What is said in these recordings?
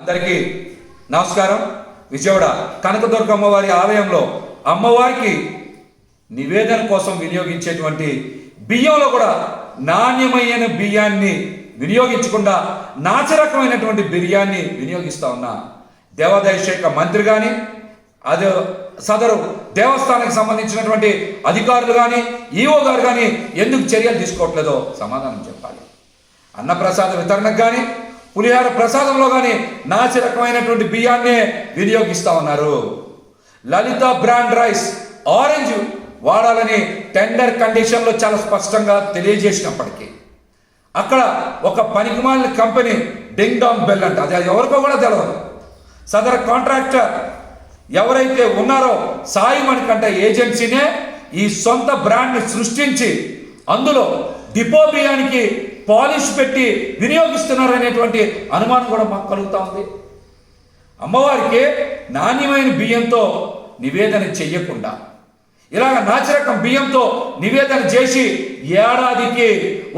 అందరికీ నమస్కారం. విజయవాడ కనకదుర్గ అమ్మవారి ఆలయంలో అమ్మవారికి నివేదన కోసం వినియోగించేటువంటి బియ్యంలో కూడా నాణ్యమైన బియ్యాన్ని వినియోగించకుండా నాచరకమైనటువంటి బిర్యాన్ని వినియోగిస్తూ ఉన్న దేవాదాయ శాఖ మంత్రి కానీ అది సదరు దేవస్థానానికి సంబంధించినటువంటి అధికారులు కానీ ఈఓ గారు కానీ ఎందుకు చర్యలు తీసుకోవట్లేదో సమాధానం చెప్పాలి. అన్నప్రసాద వితరణకు కానీ పులిహార ప్రసాదంలో కానీ నాచి రకమైనటువంటి బియ్యాన్నే వినియోగిస్తూ ఉన్నారు. లలిత బ్రాండ్ రైస్ ఆరెంజ్ వాడాలని టెండర్ కండిషన్లో చాలా స్పష్టంగా తెలియజేసినప్పటికీ అక్కడ ఒక పనికిమాలిన కంపెనీ డింగ్ డాంగ్ బెల్ అంటే అది ఎవరికో కూడా తెలియదు. సదరు కాంట్రాక్టర్ ఎవరైతే ఉన్నారో సాయి మణికంఠ ఏజెన్సీనే ఈ సొంత బ్రాండ్ని సృష్టించి అందులో డిపో బియ్యానికి పాలిష్ పెట్టి వినియోగిస్తున్నారనేటువంటి అనుమానం కూడా మాకు కలుగుతూ ఉంది. అమ్మవారికి నాణ్యమైన బియ్యంతో నివేదన చెయ్యకుండా ఇలాగ నాచిరకం బియ్యంతో నివేదన చేసి ఏడాదికి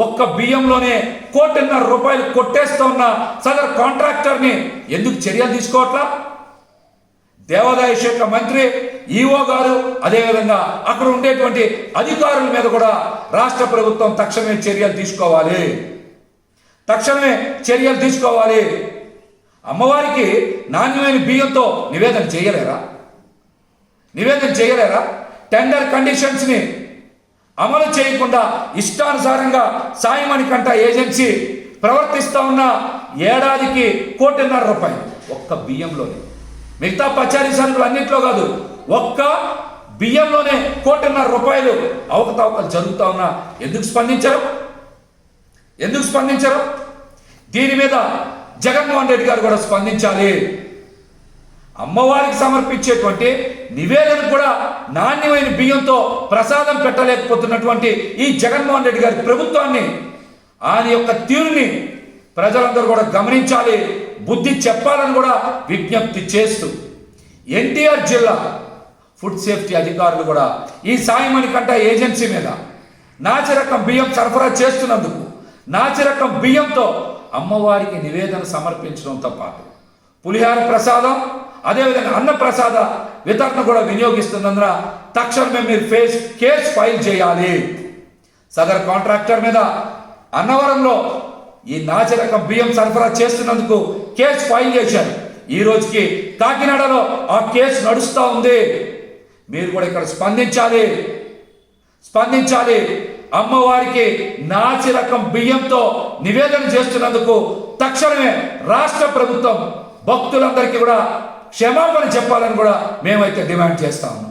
ఒక్క బియ్యంలోనే ₹1.5 కోట్లు కొట్టేస్తూ ఉన్న సదరు కాంట్రాక్టర్ని ఎందుకు చర్యలు తీసుకోవట్లా? దేవాదాయ శాఖ మంత్రి ఈఓ గారు అదేవిధంగా అక్కడ ఉండేటువంటి అధికారుల మీద కూడా రాష్ట్ర ప్రభుత్వం తక్షణమే చర్యలు తీసుకోవాలి. అమ్మవారికి నాణ్యమైన బియ్యంతో నివేదన చేయలేరా? టెండర్ కండిషన్స్ని అమలు చేయకుండా ఇష్టానుసారంగా సాయి మణికంఠ ఏజెన్సీ ప్రవర్తిస్తూ ఉన్న ఏడాదికి ₹1.5 ఒక్క బియ్యంలోనే, మిగతా పచారీ సరుకులు అన్నింటిలో కాదు, ఒక్క బియ్యంలోనే ₹1.5 అవకతవకలు జరుగుతూ ఉన్నా ఎందుకు స్పందించరు? దీని మీద జగన్మోహన్ రెడ్డి గారు కూడా స్పందించాలి. అమ్మవారికి సమర్పించేటువంటి నివేదన కూడా నాణ్యమైన బియ్యంతో ప్రసాదం పెట్టలేకపోతున్నటువంటి ఈ జగన్మోహన్ రెడ్డి గారి ప్రభుత్వాన్ని, ఆయన యొక్క తీరుని ప్రజలందరూ కూడా గమనించాలి, బుద్ధి చెప్పాలని కూడా విజ్ఞప్తి చేస్తూ ఎన్టీఆర్ జిల్లా ఫుడ్ సేఫ్టీ అధికారులు కూడా ఈ సాయి మణికంఠ ఏజెన్సీ మీద నాచిరకం బియ్యం సరఫరా చేస్తున్నందుకు నాచిరకం బియ్యంతో అమ్మవారికి నివేదన సమర్పించడంతో పాటు పులిహార ప్రసాదం అదేవిధంగా అన్న ప్రసాద వితరణ కూడా వినియోగిస్తున్నందున తక్షణమే మీరు కేసు ఫైల్ చేయాలి. సదర్ కాంట్రాక్టర్ మీద అన్నవరంలో ఈ నాచిరకం బియ్యం సరఫరా చేస్తున్నందుకు కేసు ఫైల్ చేశారు. ఈ రోజుకి కాకినాడలో ఆ కేసు నడుస్తూ ఉంది. మీరు కూడా ఇక్కడ స్పందించాలి. అమ్మవారికి నాచిరకం బియ్యంతో నివేదన చేస్తున్నందుకు తక్షణమే రాష్ట్ర ప్రభుత్వం భక్తులందరికీ కూడా క్షమాపణ చెప్పాలని కూడా మేమైతే డిమాండ్ చేస్తాము.